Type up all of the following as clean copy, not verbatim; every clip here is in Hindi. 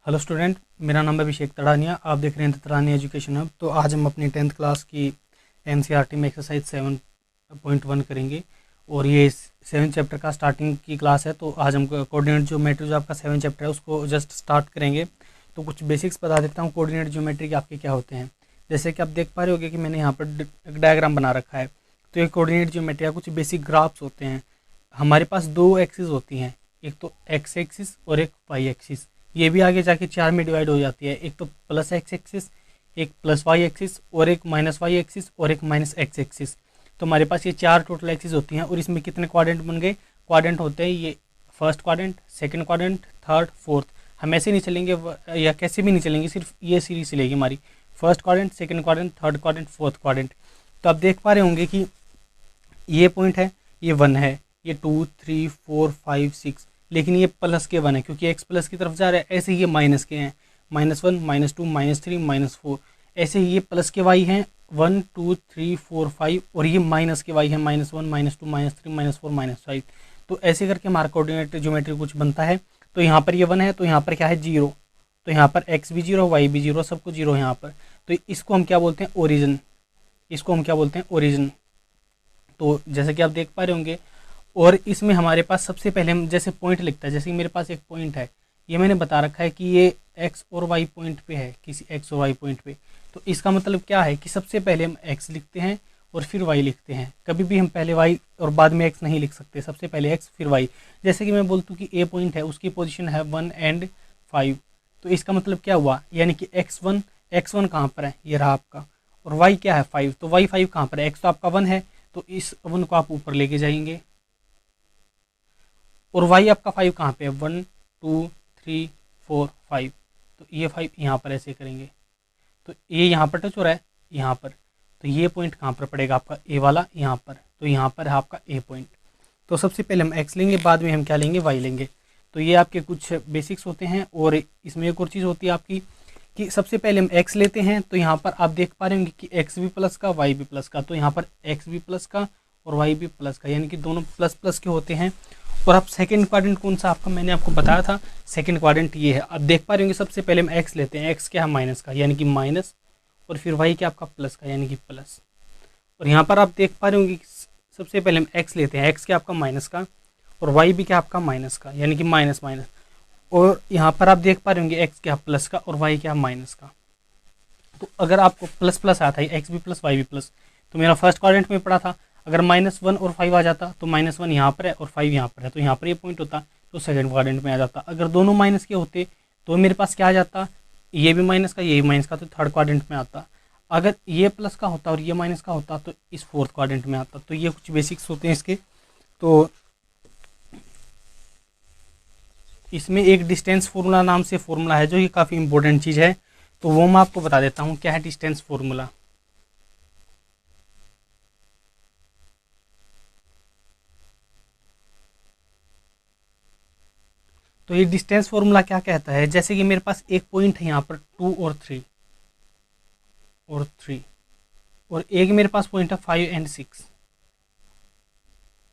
हेलो स्टूडेंट, मेरा नाम अभिषेक तड़ानिया। आप देख रहे हैं तड़ानिया एजुकेशन हब। तो आज हम अपनी 10th क्लास की एनसीईआरटी में एक्सरसाइज 7.1 करेंगे और ये 7 चैप्टर का स्टार्टिंग की क्लास है। तो आज हम कोऑर्डिनेट ज्योमेट्री जो आपका 7 चैप्टर है उसको जस्ट स्टार्ट करेंगे। तो कुछ बेसिक्स बता देता हूँ कोऑर्डिनेट ज्योमेट्री के आपके क्या होते हैं। जैसे कि आप देख पा रहे होगे कि मैंने यहाँ पर एक डायग्राम बना रखा है। तो ये कोऑर्डिनेट ज्योमेट्री का कुछ बेसिक ग्राफ्स होते हैं। हमारे पास दो एक्सिस होती हैं, एक तो एक्स एक्सिस और एक वाई एक्सिस। ये भी आगे जाके चार में डिवाइड हो जाती है, एक तो प्लस एक्स एक्सिस, एक प्लस वाई एक्सिस और एक माइनस वाई एक्सिस और एक माइनस एक्स एक्सिस। तो हमारे पास ये चार टोटल एक्सिस होती हैं और इसमें कितने क्वाड्रेंट बन गए। क्वाड्रेंट होते हैं ये first quadrant, second quadrant, third, fourth. हम ऐसे नहीं चलेंगे या कैसे भी नहीं चलेंगे, सिर्फ ये सीरीज चलेगी हमारी। First quadrant, second quadrant, third quadrant, fourth quadrant. तो आप देख पा रहे होंगे कि ये पॉइंट है, ये 1 है, ये 2, 3, 4, 5, 6, लेकिन ये प्लस के 1 है क्योंकि एक्स प्लस की तरफ जा रहा है। ऐसे ही ये माइनस के हैं, -1, -2, -3, -4। ऐसे ही ये प्लस के वाई हैं 1, 2, 3, 4, 5 और ये माइनस के वाई हैं -1, -2, -3, -4, -5। तो ऐसे करके हमारा कोऑर्डिनेट ज्योमेट्री कुछ बनता है। तो यहाँ पर ये 1 है तो यहाँ पर क्या है 0। तो यहाँ पर एक्स भी 0, वाई भी 0, सब कुछ 0 है यहाँ पर। तो इसको हम क्या बोलते हैं, ओरिजिन। इसको हम क्या बोलते हैं, ओरिजिन। तो जैसे कि आप देख पा रहे होंगे और इसमें हमारे पास सबसे पहले हम जैसे पॉइंट लिखता है, जैसे कि मेरे पास एक पॉइंट है, ये मैंने बता रखा है कि ये एक्स और वाई पॉइंट पे है, किसी एक्स और वाई पॉइंट पे। तो इसका मतलब क्या है कि सबसे पहले हम एक्स लिखते हैं और फिर वाई लिखते हैं। कभी भी हम पहले वाई और बाद में एक्स नहीं लिख सकते, सबसे पहले एक्स फिर वाई। जैसे कि मैं बोलता हूँ कि ए पॉइंट है, उसकी पोजिशन है 1 एंड 5। तो इसका मतलब क्या हुआ, यानी कि एक्स वन कहाँ पर है, ये रहा आपका, और वाई क्या है 5। तो वाई 5 कहाँ पर है, एक्स तो आपका 1 है तो इस 1 को आप ऊपर लेके जाएंगे और वाई आपका 5 कहाँ पे है, 1, 2, 3, 4, 5। तो ये 5 यहाँ पर ऐसे करेंगे तो ये यहाँ पर टच हो रहा है यहाँ पर। तो ये पॉइंट कहाँ पर पड़ेगा आपका, ए वाला यहाँ पर। तो यहाँ पर है आपका ए पॉइंट। तो सबसे पहले हम एक्स लेंगे, बाद में हम क्या लेंगे, वाई लेंगे। तो ये आपके कुछ बेसिक्स होते हैं। और इसमें एक और चीज़ होती है आपकी कि सबसे पहले हम एक्स लेते हैं। तो यहाँ पर आप देख पा रहे होंगे कि एक्स भी प्लस का, वाई भी प्लस का। तो यहाँ पर एक्स भी प्लस का और वाई भी प्लस का, यानी कि दोनों प्लस प्लस के होते हैं। और आप सेकंड क्वाड्रेंट कौन सा आपका, मैंने आपको बताया था सेकंड क्वाड्रेंट ये है। आप देख पा रहे होंगे सबसे पहले हम एक्स लेते हैं, एक्स क्या है माइनस का यानी कि माइनस, और फिर वाई क्या आपका प्लस का यानी कि प्लस। और यहाँ पर आप देख पा रहे होंगे सबसे पहले हम एक्स लेते हैं, एक्स क्या आपका माइनस का और वाई भी क्या आपका माइनस का यानी कि माइनस माइनस। और यहाँ पर आप देख पा रहे होंगे एक्स क्या प्लस का और वाई क्या माइनस का। तो अगर आपको प्लस प्लस आता है, एक्स भी प्लस वाई भी प्लस, तो मेरा फर्स्ट क्वाड्रेंट में पड़ा था। अगर -1 और 5 आ जाता तो -1 यहाँ पर है और 5 यहाँ पर है, तो यहाँ पर ये पॉइंट होता तो सेकंड क्वाड्रेंट में आ जाता। अगर दोनों माइनस के होते तो मेरे पास क्या आ जाता, ये भी माइनस का ये भी माइनस का, तो थर्ड क्वाड्रेंट में आता। अगर ये प्लस का होता और ये माइनस का होता तो इस फोर्थ क्वाड्रेंट में आता। तो ये कुछ बेसिक्स होते हैं इसके। तो इसमें एक डिस्टेंस फॉर्मूला नाम से फॉर्मूला है जो कि काफ़ी इंपॉर्टेंट चीज़ है। तो वो मैं आपको बता देता हूँ क्या है डिस्टेंस फॉर्मूला। तो ये डिस्टेंस फॉर्मूला क्या कहता है, जैसे कि मेरे पास एक पॉइंट है यहाँ पर 2 और 3 और एक मेरे पास पॉइंट है 5 एंड 6।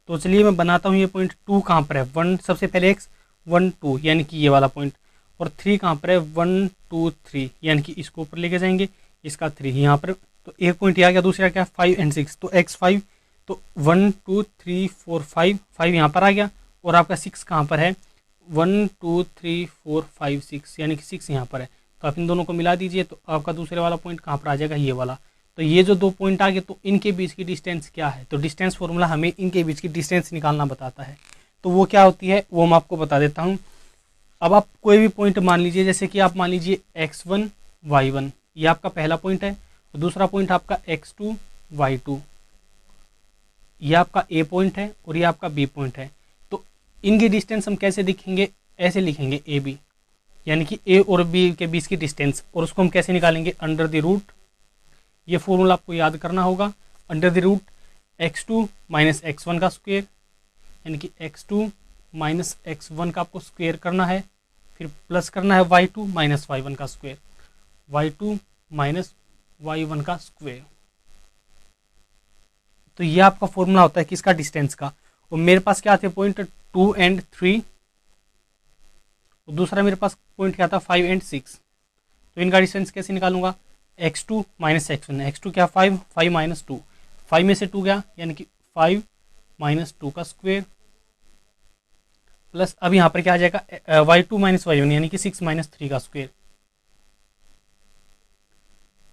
तो चलिए मैं बनाता हूँ। ये पॉइंट 2 कहाँ पर है, 1 सबसे पहले एक्स 1, 2 यानी कि ये वाला पॉइंट, और 3 कहाँ पर है 1, 2, 3 यानी कि इसको ऊपर लेके जाएंगे, इसका 3 यहाँ पर। तो एक पॉइंट आ गया, दूसरा क्या 5 एंड 6, तो एक्स 5। तो 1, 2, 3, 4, 5 यहाँ पर आ गया और आपका 6 कहाँ पर है, 1, 2, 3, 4, 5, 6 यानी कि 6 यहाँ पर है। तो आप इन दोनों को मिला दीजिए तो आपका दूसरे वाला पॉइंट कहाँ पर आ जाएगा, ये वाला। तो ये जो दो पॉइंट आ गए तो इनके बीच की डिस्टेंस क्या है, तो डिस्टेंस फॉर्मूला हमें इनके बीच की डिस्टेंस निकालना बताता है। तो वो क्या होती है वो मैं आपको बता देता हूँ। अब आप कोई भी पॉइंट मान लीजिए, जैसे कि आप मान लीजिए x1, y1, ये आपका पहला पॉइंट है, और दूसरा पॉइंट आपका x2, y2, ये आपका ए पॉइंट है और ये आपका बी पॉइंट है। तो इनकी डिस्टेंस हम कैसे लिखेंगे, ऐसे लिखेंगे ए बी, यानी कि ए और बी के बीच की डिस्टेंस। और उसको हम कैसे निकालेंगे, अंडर द रूट, ये फॉर्मूला आपको याद करना होगा, under the root x2 minus x1 का स्क्वायर, यानी कि x2 माइनस x1 का आपको स्क्वायर करना है, फिर प्लस करना है y2 माइनस y1 का स्क्वायर, y2 माइनस y1 का स्क्वायर। तो ये आपका फॉर्मूला होता है किसका, डिस्टेंस का। और मेरे पास क्या थे पॉइंट 2 एंड 3, और दूसरा मेरे पास पॉइंट क्या था 5 एंड 6। तो इनका डिस्टेंस कैसे निकालूंगा, x2 माइनस x1, x2 क्या 5, 5 माइनस 2, 5 में से 2 गया यानी कि 5 माइनस 2 का स्क्वायर प्लस अब यहाँ पर क्या आ जाएगा y2 माइनस y1 यानी कि 6 माइनस 3 का स्क्वायर,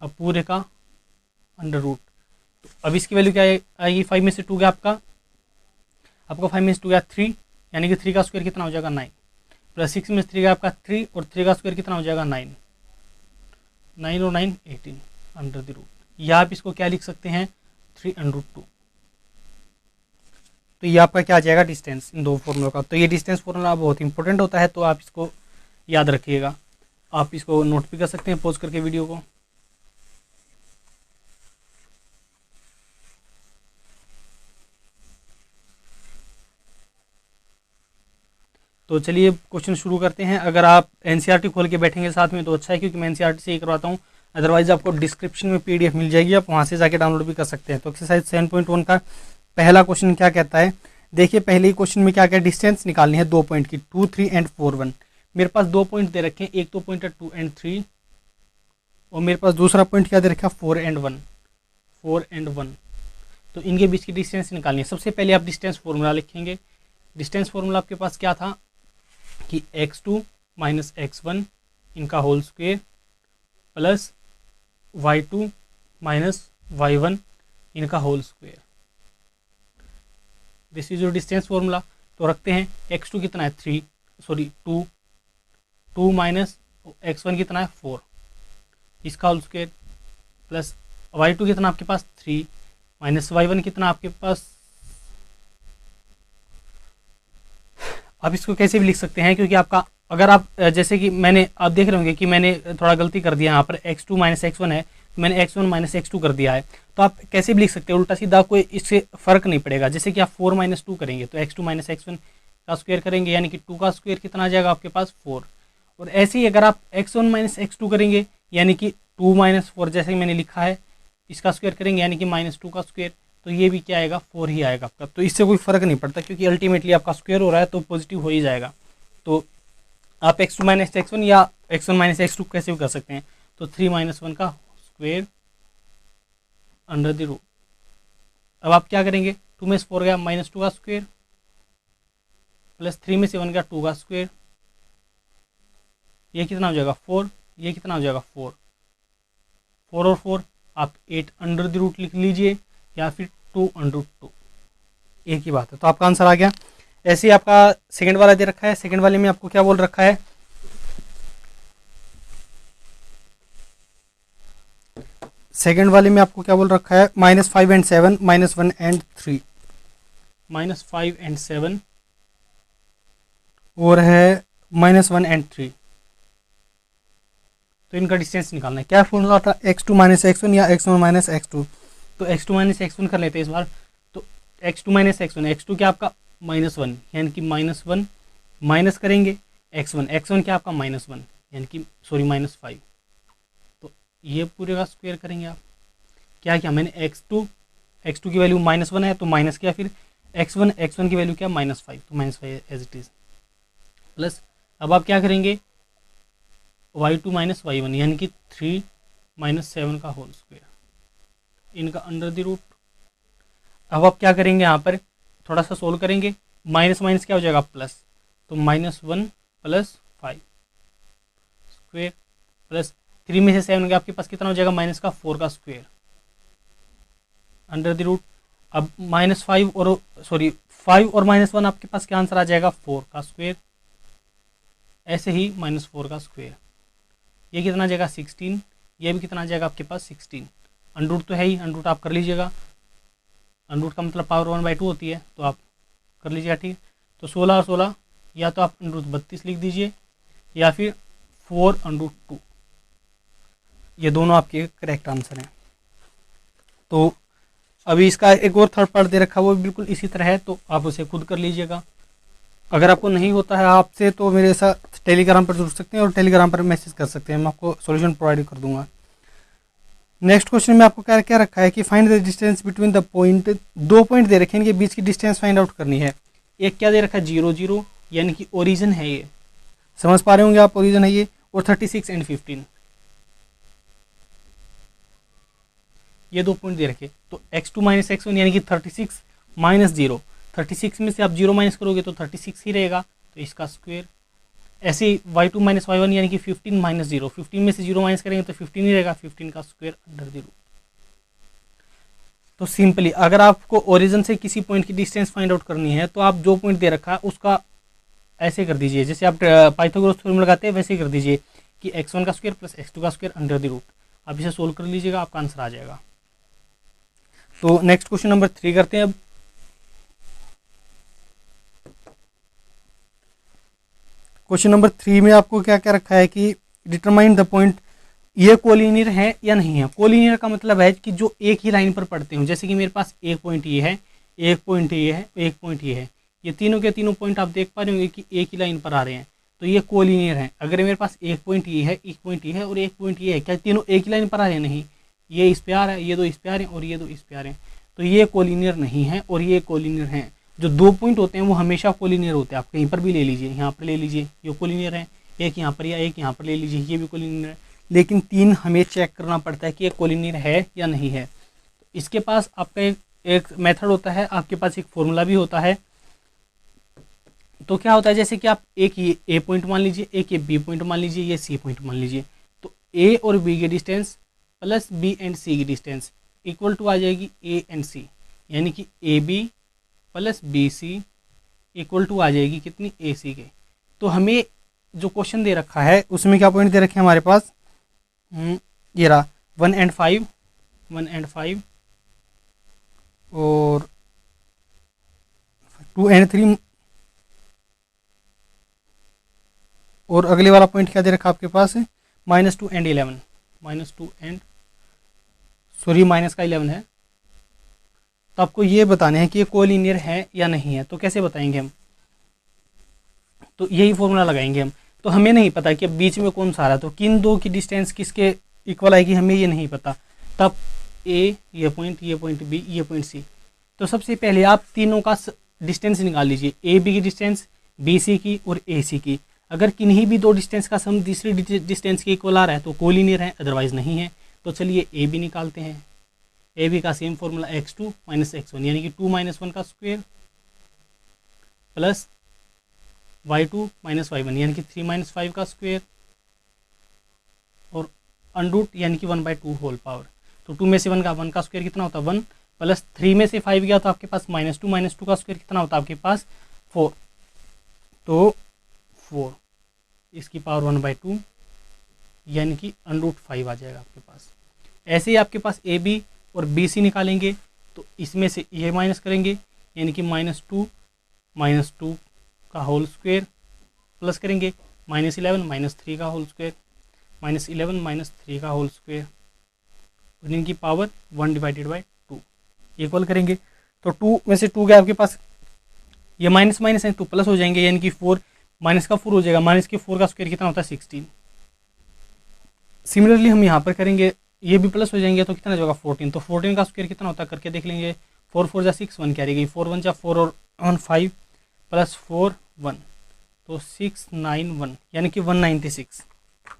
अब पूरे का अंडर रूट। तो अब इसकी वैल्यू क्या आएगी, 5 में से 2 गया आपका 5 में से 2 गया 3 यानी कि 3 का स्क्वायर कितना हो जाएगा 9 प्लस 6 में से 3 गया आपका 3 और 3 का स्क्वायर कितना हो जाएगा 9, 9 और 9 18 अंडर द रूट, या आप इसको क्या लिख सकते हैं 3 अंडर रूट 2। तो ये आपका क्या आ जाएगा डिस्टेंस इन दो फॉर्मूलों का। तो ये डिस्टेंस फॉर्मूला बहुत इंपॉर्टेंट होता है, तो आप इसको याद रखिएगा। आप इसको नोट भी कर सकते हैं पॉज करके वीडियो को। तो चलिए क्वेश्चन शुरू करते हैं। अगर आप एनसीईआरटी खोल के बैठेंगे साथ में तो अच्छा है, क्योंकि मैं एनसीईआरटी से ही करवाता हूँ, अदरवाइज आपको डिस्क्रिप्शन में पीडीएफ मिल जाएगी, आप वहाँ से जाके डाउनलोड भी कर सकते हैं। तो एक्सरसाइज 7.1 का पहला क्वेश्चन क्या कहता है, देखिए पहले ही क्वेश्चन में क्या क्या डिस्टेंस निकालनी है 2 पॉइंट की, 2, 3 एंड 4, 1। मेरे पास 2 पॉइंट दे रखे हैं, एक तो पॉइंट है 2 एंड 3 और मेरे पास दूसरा पॉइंट क्या दे रखा है 4 एंड 1, 4 एंड 1। तो इनके बीच की डिस्टेंस निकालनी है। सबसे पहले आप डिस्टेंस फॉर्मूला लिखेंगे। डिस्टेंस फॉर्मूला आपके पास क्या था कि x2 माइनस x1 इनका whole square plus y2 minus y1 इनका whole square, this is your distance formula. तो रखते हैं x2 कितना है 3 सॉरी 2, 2 माइनस x1 कितना है 4 इसका होल स्क्वायर प्लस y2 कितना आपके पास 3 माइनस y1 कितना आपके पास, आप इसको कैसे भी लिख सकते हैं, क्योंकि आपका अगर आप जैसे कि मैंने आप देख रहे होंगे कि मैंने थोड़ा गलती कर दिया यहाँ पर x2 माइनस x1 है, मैंने x1 माइनस x2 कर दिया है। तो आप कैसे भी लिख सकते हैं उल्टा सीधा, कोई इससे फर्क नहीं पड़ेगा। जैसे कि आप 4 माइनस 2 करेंगे तो x2 माइनस x1 का स्क्वायर करेंगे यानी कि 2 का स्क्वायर कितना आ जाएगा आपके पास 4। और ऐसे ही अगर आप x1 माइनस x2 करेंगे यानी कि 2 माइनस 4 जैसे कि मैंने लिखा है इसका स्क्वायर करेंगे यानी कि माइनस 2 का स्क्वायर, तो ये भी क्या आएगा 4 ही आएगा आपका। तो इससे कोई फर्क नहीं पड़ता, क्योंकि अल्टीमेटली आपका स्क्वायर हो रहा है तो पॉजिटिव हो ही जाएगा। तो आप x2 माइनस x1 या x1 माइनस x2 कैसे भी कर सकते हैं। तो 3 माइनस 1 का स्क्वायर अंडर द रूट। अब आप क्या करेंगे 2 में से 4 गया माइनस 2 का स्क्वायर प्लस 3 में से 1 गया 2 का स्क्वायर, ये कितना हो जाएगा 4, ये कितना हो जाएगा 4, 4 और 4 आप 8 अंडर द रूट लिख लीजिए या फिर 2 अंडर रूट 2, एक ही बात है। तो आपका आंसर आ गया। ऐसे ही आपका सेकंड वाला दे रखा है, सेकंड वाले में आपको क्या बोल रखा है, सेकंड वाले में आपको क्या बोल रखा है -5 एंड 7 -1 एंड 3, -5 एंड 7 और है -1 एंड 3। तो इनका डिस्टेंस निकालना है। क्या फॉर्मूला था x2 माइनस x1 या x1 माइनस x2। तो x2 माइनस x1 कर लेते हैं इस बार। तो x2 माइनस x1, x2 क्या आपका -1 यानी कि -1 माइनस करेंगे x1, x1 क्या आपका -1 यानी कि सॉरी -5। तो ये पूरे का स्क्वायर करेंगे आप। क्या किया मैंने x2 की वैल्यू -1 है तो माइनस किया, फिर x1 की वैल्यू क्या -5 तो -5 एज इट इज़ प्लस। अब आप क्या करेंगे y2 माइनस y1 यानी कि 3 माइनस 7 का होल स्क्वायर इनका अंडर द रूट। अब आप क्या करेंगे यहाँ पर थोड़ा सा सोल्व करेंगे, माइनस माइनस क्या हो जाएगा प्लस, तो -1 प्लस 5 स्क्वायर प्लस 3 में से 7 गया आपके पास कितना हो जाएगा माइनस का 4 का स्क्वायर अंडर द रूट। अब -5 और सॉरी 5 और -1 आपके पास क्या आंसर आ जाएगा 4 का स्क्वायर, ऐसे ही -4 का स्क्वायर, ये कितना आ जाएगा 16, ये भी कितना आ जाएगा आपके पास 16। अंडरूट तो है ही, अंडरूट आप कर लीजिएगा, अंडरूट का मतलब पावर 1/2 होती है तो आप कर लीजिएगा ठीक। तो 16 और 16 या तो आप अंडरूट 32 लिख दीजिए या फिर 4 अंडरूट 2, ये दोनों आपके करेक्ट आंसर हैं। तो अभी इसका एक और थर्ड पार्ट दे रखा है वो बिल्कुल इसी तरह है, तो आप उसे खुद कर लीजिएगा। अगर आपको नहीं होता है आपसे तो मेरे साथ टेलीग्राम पर जुड़ सकते हैं और टेलीग्राम पर मैसेज कर सकते हैं, मैं आपको सॉल्यूशन प्रोवाइड कर दूंगा। नेक्स्ट क्वेश्चन में आपको क्या क्या रखा है कि find the distance between the point, 2 point दे रखे हैं, इनके बीच की डिस्टेंस फाइंड आउट करनी है। एक क्या दे रखा है 0 0 यानी कि ओरिजिन है ये, समझ पा रहे होंगे आप, ओरिजिन है ये। और 36 एंड 15 ये 2 पॉइंट दे रखे। तो x2 माइनस x1 यानी कि 36 माइनस 0, 36 में से आप 0 माइनस करोगे तो 36 ही रहेगा, तो इसका स्क्वायर। ऐसे ही y2 माइनस y1 यानी कि 15 माइनस 0, 15 में से 0 माइनस करेंगे तो 15 ही रहेगा, 15 का स्क्वायर अंडर द रूट। तो सिंपली अगर आपको ओरिजिन से किसी पॉइंट की डिस्टेंस फाइंड आउट करनी है तो आप जो पॉइंट दे रखा है उसका ऐसे कर दीजिए, जैसे आप पाइथागोरस थ्योरम लगाते हैं वैसे ही कर दीजिए कि x1 का स्क्वायर प्लस x2 का स्क्वायर अंडर द रूट। आप इसे सोल्व कर लीजिएगा, आपका आंसर आ जाएगा। तो नेक्स्ट क्वेश्चन नंबर 3 करते हैं अब। क्वेश्चन नंबर 3 में आपको क्या क्या रखा है कि डिटरमाइन द पॉइंट, ये कोलिनियर है या नहीं है। कोलिनियर का मतलब है कि जो एक ही लाइन पर पड़ते हो, जैसे कि मेरे पास एक पॉइंट ये है, एक पॉइंट ये है, एक पॉइंट ये है, ये तीनों के तीनों पॉइंट आप देख पा रहे होंगे कि एक ही लाइन पर आ रहे हैं, तो ये कोलिनियर है। अगर मेरे पास एक पॉइंट ये है, एक पॉइंट ये है और एक पॉइंट ये है, क्या तीनों एक ही लाइन पर आ रहे हैं? नहीं, ये इस पे आ रहा है, ये दो इस पे आ रहे हैं और ये दो इस पे आ रहे हैं, तो ये कोलिनियर नहीं है और ये कोलिनियर हैं। जो 2 पॉइंट होते हैं वो हमेशा कोलिनियर होते हैं। आप कहीं पर भी ले लीजिए, यहाँ पर ले लीजिए, ये कोलिनियर है, एक यहाँ पर या एक यहाँ पर ले लीजिए, ये भी कोलिनियर है। लेकिन 3 हमें चेक करना पड़ता है कि ये कोलिनियर है या नहीं है। इसके पास आपका एक मेथड होता है, आपके पास एक फॉर्मूला भी होता है। तो क्या होता है, जैसे कि आप एक ये ए पॉइंट मान लीजिए, एक ये बी पॉइंट मान लीजिए, ये सी पॉइंट मान लीजिए, तो ए और बी की डिस्टेंस प्लस बी एंड सी की डिस्टेंस इक्वल टू आ जाएगी ए एंड सी, यानी कि A B plus B C equal to आ जाएगी कितनी? ए सी के। तो हमें जो क्वेश्चन दे रखा है उसमें क्या पॉइंट दे रखे हैं हमारे पास? ये रहा 1 एंड 5, 1 एंड 5 और 2 एंड 3, और अगले वाला पॉइंट क्या दे रखा आपके पास है? -2 एंड 11, -2 एंड माइनस का 11 है। तो आपको ये बताने हैं कि ये कोलिनियर है या नहीं है। तो कैसे बताएंगे हम? तो यही फॉर्मूला लगाएंगे हम। तो हमें नहीं पता कि बीच में कौन सा आ रहा है, तो किन दो की डिस्टेंस किसके इक्वल आएगी हमें ये नहीं पता। तब ए ये पॉइंट बी ये पॉइंट सी, तो सबसे पहले आप तीनों का डिस्टेंस निकाल लीजिए, ए बी की डिस्टेंस, बी सी की और ए सी की। अगर किन्हीं भी 2 डिस्टेंस का सम तीसरी डिस्टेंस के इक्वल आ रहा है तो कोलिनियर है, अदरवाइज नहीं है। तो चलिए ए बी निकालते हैं। ए बी का same formula x2 minus x1 यानी कि 2 माइनस 1 का square plus y2 minus y1 यानी कि 3 माइनस 5 का स्क्वायर और अंडरूट यानी कि 1/2 होल पावर। तो 2 में से 1 का स्क्वायर कितना होता है? 1 प्लस 3 में से 5 गया तो आपके पास -2 का स्क्वायर कितना होता है आपके पास? 4। तो 4 इसकी पावर 1/2 यानी कि √5 आ जाएगा आपके पास। ऐसे ही आपके पास ए बी और बी सी निकालेंगे तो इसमें से ये माइनस करेंगे यानी कि -2 का होल स्क्वायर प्लस करेंगे -11 -3 का होल स्क्वायर, -11 -3 का होल स्क्वायर और इनकी पावर 1/2 इक्वल करेंगे। तो 2 में से 2 गया आपके पास, ये माइनस माइनस है तो प्लस हो जाएंगे यानी कि 4 माइनस का 4 हो जाएगा, माइनस के 4 का स्क्वायर कितना होता है? 16। सिमिलरली हम यहाँ पर करेंगे, ये भी प्लस हो जाएंगे तो कितना होगा? 14। तो 14 का स्क्वायर कितना होता है करके देख लेंगे। 4 4 जा 6, 1 क्या रहेगी? 4 1 जा 4 और 1 5 प्लस 4 1, तो 691 यानी कि 196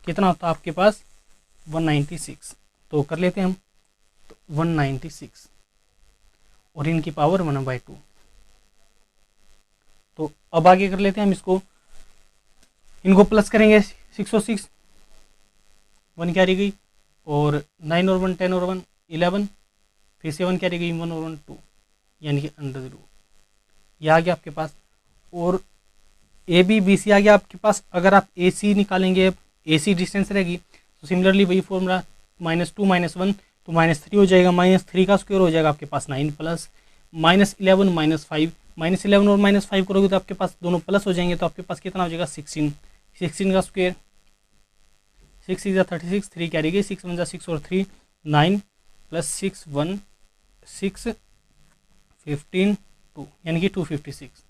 कितना होता है आपके पास? 196। तो कर लेते हैं हम, तो 196 और इनकी पावर 1/2। तो अब आगे कर लेते हैं हम इसको, इनको प्लस करेंगे 6 और 6 1 क्या रह गई और 9 और 1 10 और 1 11, फिर से 1 क्या रह गई 1 और 1 2 यानी कि अंडर द रूट ये आ गया आपके पास। और ए बी बी सी आ गया आपके पास। अगर आप ए सी निकालेंगे, ए सी डिस्टेंस रहेगी तो सिमिलरली वही फॉर्मूला -2 -1 तो -3 हो जाएगा, -3 का स्क्वायर हो जाएगा आपके पास 9 प्लस -11 -5, -11 और -5 करोगे तो आपके पास दोनों प्लस हो जाएंगे तो आपके पास कितना हो जाएगा? 16 का स्क्वायर, 6 6 36, 3 क्या रहेगी? 6 1 6 और 3 9 प्लस 6 1 6 15 2 यानी कि 256।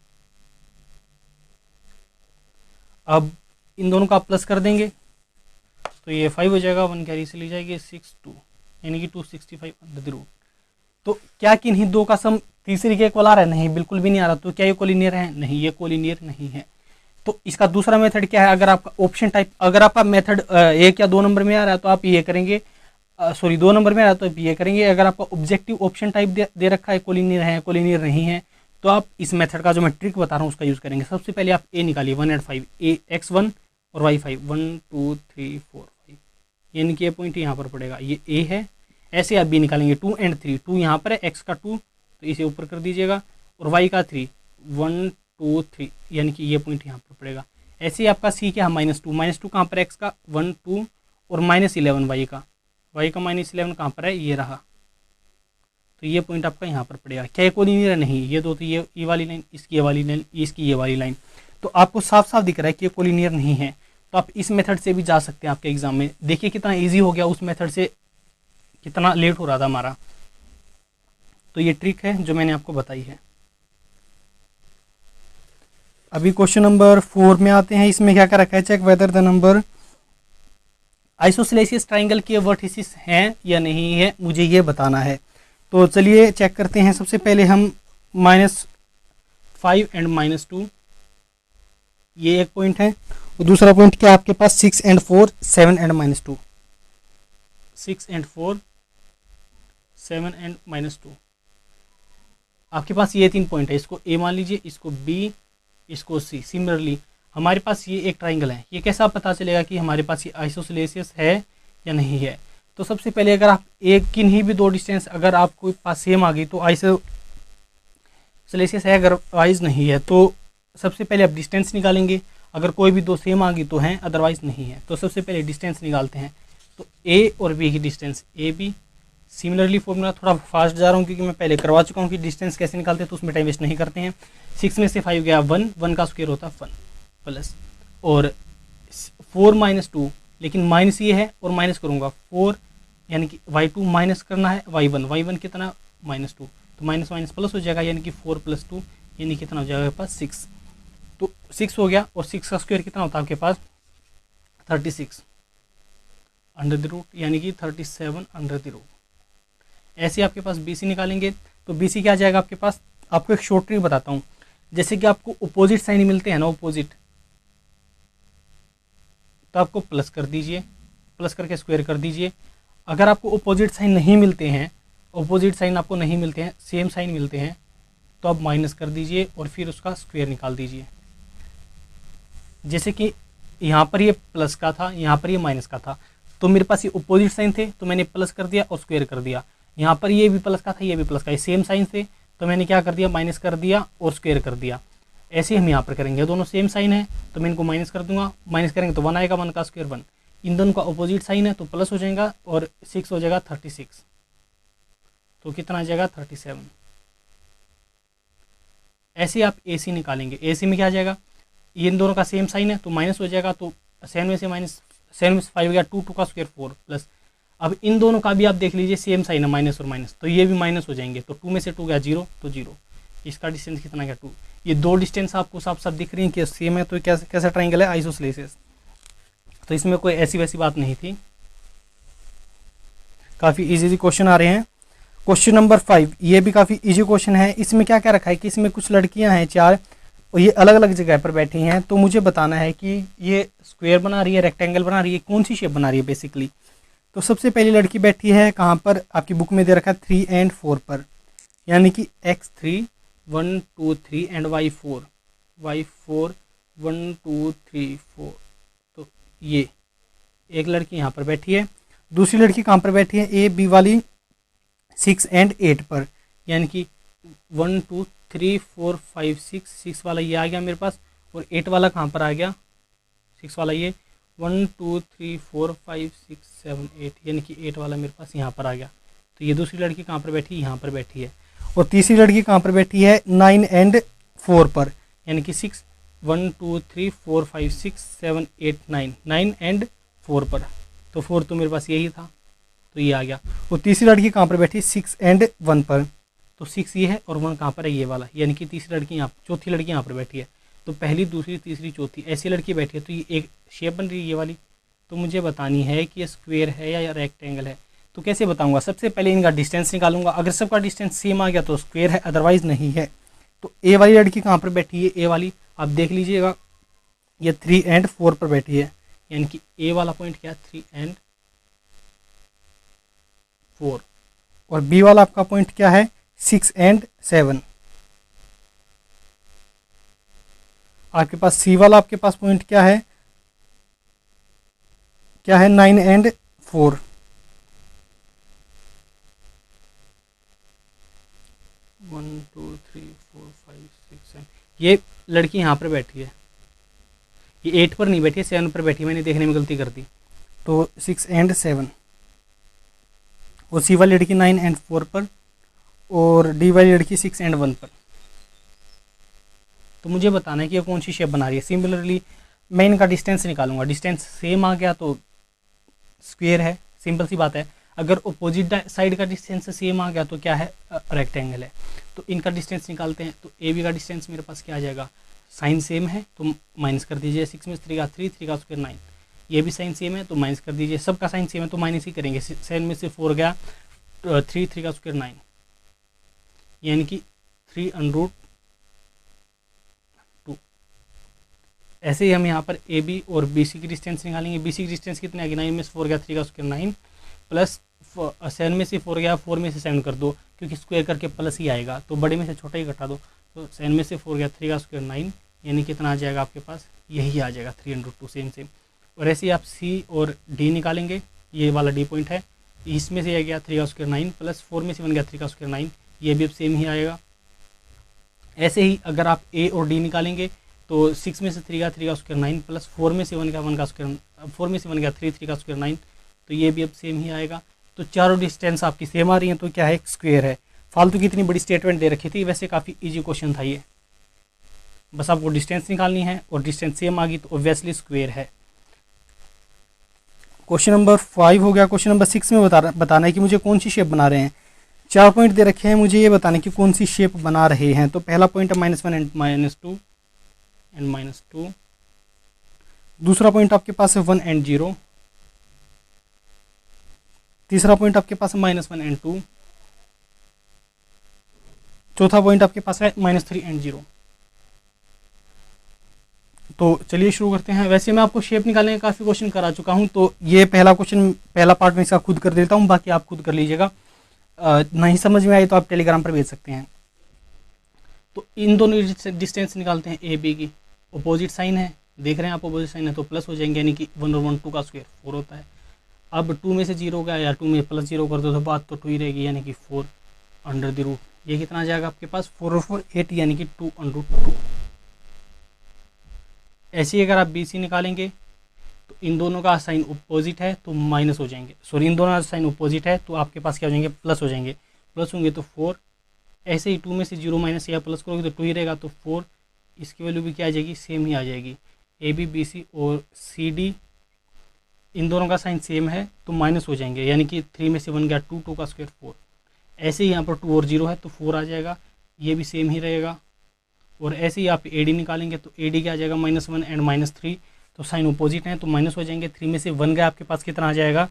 अब इन दोनों का प्लस कर देंगे तो ये 5 हो जाएगा, 1 कैरी से ली जाएगी 6 2 यानी कि 265 अंडर द रूट। तो क्या किन्हीं दो का सम तीसरी के इक्वल आ रहा है? नहीं, बिल्कुल भी नहीं आ रहा। तो क्या ये कोलिनियर है? नहीं, ये कोलिनियर नहीं है। तो इसका दूसरा मेथड क्या है, अगर आपका ऑप्शन टाइप, अगर आपका मेथड 1 या 2 नंबर में आ रहा है तो आप ये करेंगे, सॉरी 2 नंबर में आ रहा है तो आप ये करेंगे। अगर आपका ऑब्जेक्टिव ऑप्शन टाइप दे रखा है, कोलिनियर है कोलिनियर नहीं है, तो आप इस मेथड का जो मैं ट्रिक बता रहा हूँ उसका यूज़ करेंगे। सबसे पहले आप ए निकालिए 1 एंड 5, ए x1 और y5, 1 2 3 4 5, यानी कि ये पॉइंट यहाँ पर पड़ेगा, ये ए है। ऐसे आप बी निकालेंगे 2 एंड 3, 2 यहाँ पर है, x का 2 तो इसे ऊपर कर दीजिएगा, और y का 3, 1 2 3, यानी कि ये पॉइंट यहाँ पर पड़ेगा। ऐसे ही आपका सी क्या है -2 कहाँ पर, x का 1 2 और -11 y का -11 कहाँ पर है, ये रहा, तो ये पॉइंट आपका यहाँ पर पड़ेगा। क्या कोलिनियर है? नहीं, ये दो तो ये वाली लाइन, इसकी ये वाली लाइन, इसकी ये वाली लाइन, तो आपको साफ साफ दिख रहा है कि ये कोलिनियर नहीं है। तो आप इस मेथड से भी जा सकते हैं आपके एग्जाम में। देखिए कितना इजी हो गया, उस मेथड से कितना लेट हो रहा था हमारा। तो ये ट्रिक है जो मैंने आपको बताई है। अभी क्वेश्चन नंबर 4 में आते हैं। इसमें क्या क्या रखा है, check whether the number isosceles triangle के वर्टिसेस हैं या नहीं है, मुझे ये बताना है। तो चलिए चेक करते हैं। सबसे पहले हम -5 एंड -2, ये एक पॉइंट है, और दूसरा पॉइंट क्या आपके पास 6 एंड 4, 7 एंड -2, 6 एंड 4, 7 एंड -2, आपके पास ये 3 पॉइंट है। इसको ए मान लीजिए, इसको बी, इसको सी। सिमिलरली हमारे पास ये एक ट्राइंगल है, ये कैसा पता चलेगा कि हमारे पास ये आइसोसेलेसियस है या नहीं है। तो सबसे पहले अगर आप एक की नहीं भी 2 डिस्टेंस अगर आपको पास सेम आ गई तो आइसोसेलेसियस है, अगर वाइज नहीं है तो सबसे पहले आप डिस्टेंस निकालेंगे। अगर कोई भी 2 सेम आ गई तो हैं, अदरवाइज नहीं है। तो सबसे पहले डिस्टेंस निकालते हैं। तो ए और बी की distance, A B. Similarly formula थोड़ा फास्ट जा रहा हूँ क्योंकि मैं पहले करवा चुका हूँ कि डिस्टेंस कैसे निकालते हैं, तो उसमें टाइम वेस्ट नहीं करते हैं। 6 में से 5 गया 1, 1 का स्क्वायर होता है 1 प्लस, और 4 -2, लेकिन माइनस ये है और माइनस करूँगा 4, यानी कि y2 माइनस करना है y1 कितना -2, तो माइनस माइनस प्लस हो जाएगा, यानी कि 4 + 2 यानी कितना हो जाएगा पास 6। तो 6 हो गया, और 6 का स्क्वायर कितना होता है आपके पास 36 अंडर द रूट, यानी कि 37 अंडर द रूट। ऐसे आपके पास BC निकालेंगे तो BC क्या आ जाएगा आपके पास। आपको एक शॉर्ट ट्रिक बताता हूँ, जैसे कि आपको अपोजिट साइन मिलते हैं ना, अपोजिट, तो आपको प्लस कर दीजिए, प्लस करके स्क्वायर कर दीजिए। अगर आपको अपोजिट साइन नहीं मिलते हैं, अपोजिट साइन आपको नहीं मिलते हैं, सेम साइन मिलते हैं, तो आप माइनस कर दीजिए और फिर उसका स्क्वायर निकाल दीजिए। जैसे कि यहाँ पर ये प्लस का था, यहाँ पर ये माइनस का था, तो मेरे पास ये अपोजिट साइन थे तो मैंने प्लस कर दिया और स्क्वायर कर दिया। यहाँ पर ये भी प्लस का था, ये भी प्लस का, ये सेम साइन थे तो मैंने क्या कर दिया, माइनस कर दिया और स्क्वायर कर दिया। ऐसे हम यहाँ पर करेंगे, दोनों सेम साइन है तो मैं इनको माइनस कर दूंगा, माइनस करेंगे तो 1 आएगा, 1 का स्क्वायर 1, इन दोनों का अपोजिट साइन है तो प्लस हो जाएगा, और 6 हो जाएगा 36, तो कितना आ जाएगा 37। ऐसे आप AC निकालेंगे। AC में क्या आ जाएगा, इन दोनों का सेम साइन है तो माइनस हो जाएगा, तो 7 में से 5 गया 2, 2 का स्क्वायर 4 प्लस। अब इन दोनों का भी आप देख लीजिए सेम साइन है, माइनस और माइनस, तो ये भी माइनस हो जाएंगे, तो 2 में से 2 गया 0, तो 0। इसका डिस्टेंस कितना गया 2। ये 2 डिस्टेंस आपको साफ साफ दिख रही है कि सेम है, तो कैसा ट्राइंगल है, आइसोसेलेसियस। तो इसमें कोई ऐसी वैसी बात नहीं थी, काफ़ी इजी क्वेश्चन आ रहे हैं। क्वेश्चन नंबर 5, ये भी काफ़ी इजी क्वेश्चन है। इसमें क्या क्या रखा है कि इसमें कुछ लड़कियां हैं 4, और ये अलग अलग जगह पर बैठी हैं, तो मुझे बताना है कि ये स्क्वायर बना रही है, रेक्टेंगल बना रही है, कौन सी शेप बना रही है बेसिकली। तो सबसे पहली लड़की बैठी है कहाँ पर, आपकी बुक में दे रखा है 3 एंड 4 पर, यानी कि x3 1 2 3 एंड y4 1 2 3 4। तो ये एक लड़की यहाँ पर बैठी है। दूसरी लड़की कहाँ पर बैठी है, A B वाली 6 एंड 8 पर, यानी कि 1 2 3 4 5 6 वाला ये आ गया मेरे पास, और 8 वाला कहाँ पर आ गया, 6 वाला ये 1 2 3 4 5 6 7 8, यानी कि 8 वाला मेरे पास यहाँ पर आ गया। तो ये दूसरी लड़की कहाँ पर बैठी है, यहाँ पर बैठी है। और तीसरी लड़की कहाँ पर बैठी है, 9 एंड 4 पर, यानी कि 6 1 2 3 4 5 6 7 8 9 एंड 4 पर, तो 4 तो मेरे पास यही था, तो ये आ गया। और तीसरी लड़की कहाँ पर बैठी है, 6 एंड 1 पर, तो 6 ये है और 1 कहाँ पर है, ये वाला, यानी कि तीसरी लड़की यहाँ, चौथी लड़की यहाँ पर बैठी है। तो पहली दूसरी तीसरी चौथी ऐसी लड़की बैठी है, तो ये एक शेप बन रही है ये वाली। तो मुझे बतानी है कि ये स्क्वायर है या रेक्टेंगल है। तो कैसे बताऊंगा, सबसे पहले इनका डिस्टेंस निकालूंगा। अगर सबका डिस्टेंस सेम आ गया तो स्क्वायर है, अदरवाइज नहीं है। तो ए वाली लड़की कहाँ पर बैठी है, ए वाली आप देख लीजिएगा, ये 3 एंड 4 पर बैठी है, यानी कि ए वाला पॉइंट क्या है 3 एंड 4, और बी वाला आपका पॉइंट क्या है 6 एंड 7। आपके पास सी वाला आपके पास पॉइंट क्या है 9 and 4। One two three four five six seven, ये लड़की यहाँ पर बैठी है, ये 8 पर नहीं बैठी है 7 पर बैठी है, मैंने देखने में गलती कर दी। तो 6 एंड 7, और सी वाली लड़की 9 एंड 4 पर, और डी वाली लड़की 6 एंड 1 पर। तो मुझे बताना है कि ये कौन सी शेप बना रही है। सिमिलरली मैं इनका डिस्टेंस निकालूंगा, डिस्टेंस सेम आ गया तो स्क्वायर है, सिंपल सी बात है। अगर अपोजिट साइड का डिस्टेंस सेम आ गया तो क्या है, रेक्टेंगल है। तो इनका डिस्टेंस निकालते हैं। तो ए बी का डिस्टेंस मेरे पास क्या आ जाएगा, साइन सेम है तो माइनस कर दीजिए, 6 में 3 का 3, 3 का स्क्वायर 9। ये भी साइन सेम है तो माइनस कर दीजिए, सबका साइन सेम है तो माइनस ही करेंगे। 7 में से 4 गया 3, 3 का स्क्वायर 9, यानी कि 3√2। ऐसे ही हम यहाँ पर ए बी और बी सी की डिस्टेंस निकालेंगे। बी सी की डिस्टेंस कितने आएगी, 9 में से 4 गया 3 का स्क्वायर 9, प्लस 7 में से 4 गया 4 में से 7 कर दो, क्योंकि स्क्वायर करके प्लस ही आएगा तो बड़े में से छोटा ही घटा दो। तो 7 में से 4 गया 3 का स्क्वायर 9, यानी कितना आ जाएगा आपके पास, यही आ जाएगा 3√2, सेम सेम। और ऐसे ही आप सी और डी निकालेंगे, ये वाला डी पॉइंट है, इसमें से आ गया 3 का स्क्वायर 9, प्लस 4 में से 1 गया 3 का स्क्वायर 9, ये भी अब सेम ही आएगा। ऐसे ही अगर आप ए और डी निकालेंगे तो 6 में से 3 का 3 का स्क्वायर 9, प्लस 4 में से 1 का 1 का स्क्वायर, 4 में से 1 गया 3, 3 का स्क्वायर 9, तो ये भी अब सेम ही आएगा। तो चारों डिस्टेंस आपकी सेम आ रही हैं, तो क्या है, एक स्क्वायर है। फालतू की इतनी बड़ी स्टेटमेंट दे रखी थी, वैसे काफ़ी इजी क्वेश्चन था ये। बस आपको डिस्टेंस निकालनी है और डिस्टेंस सेम आ गई तो ऑब्वियसली स्क्वायर है। क्वेश्चन नंबर 5 हो गया। क्वेश्चन नंबर 6 में बताना है कि मुझे कौन सी शेप बना रहे हैं। 4 पॉइंट दे रखे हैं, मुझे ये बताना है कि कौन सी शेप बना रहे हैं। तो पहला पॉइंट है -1 एंड -2। दूसरा पॉइंट आपके पास है 1 एंड 0। तीसरा पॉइंट आपके पास है -1 एंड 2। चौथा पॉइंट आपके पास है -3 एंड 0। तो चलिए शुरू करते हैं। वैसे मैं आपको शेप निकालने का काफ़ी क्वेश्चन करा चुका हूं, तो ये पहला क्वेश्चन, पहला पार्ट में इसका खुद कर देता हूं, बाकी आप खुद कर लीजिएगा। नहीं समझ में आई तो आप टेलीग्राम पर भेज सकते हैं। तो इन दोनों डिस्टेंस निकालते हैं ए बी की। अपोजिट साइन है, देख रहे हैं आप, अपोजिट साइन है तो प्लस हो जाएंगे, यानी कि 1 और 1 2 का स्क्वायर 4 होता है। अब 2 में से 0 गया या 2 में प्लस 0 कर दो तो बात तो 2 ही रहेगी, यानी कि 4 अंडर द रूट। ये कितना आ जाएगा आपके पास, 4 और 4 8, यानी कि 2√2। ऐसे ही अगर आप बी सी निकालेंगे तो इन दोनों का साइन अपोजिट है तो माइनस हो जाएंगे, सॉरी इन दोनों का साइन अपोजिट है तो आपके पास क्या हो जाएंगे, प्लस हो जाएंगे। प्लस होंगे तो 4। ऐसे ही 2 में से 0 माइनस या प्लस करोगे तो 2 ही रहेगा, तो 4, इसकी वैल्यू भी क्या आ जाएगी, सेम ही आ जाएगी। ए बी बी सी और सी डी इन दोनों का साइन सेम है तो माइनस हो जाएंगे, यानी कि 3 में से 1 गया 2, 2 का स्क्वायर 4। ऐसे ही यहाँ पर 2 और 0 है तो 4 आ जाएगा, ये भी सेम ही रहेगा। और ऐसे ही आप ए डी निकालेंगे तो ए डी क्या आ जाएगा, -1 एंड -3, तो साइन अपोजिट है तो माइनस हो जाएंगे। 3 में से 1 गया आपके पास कितना आ जाएगा,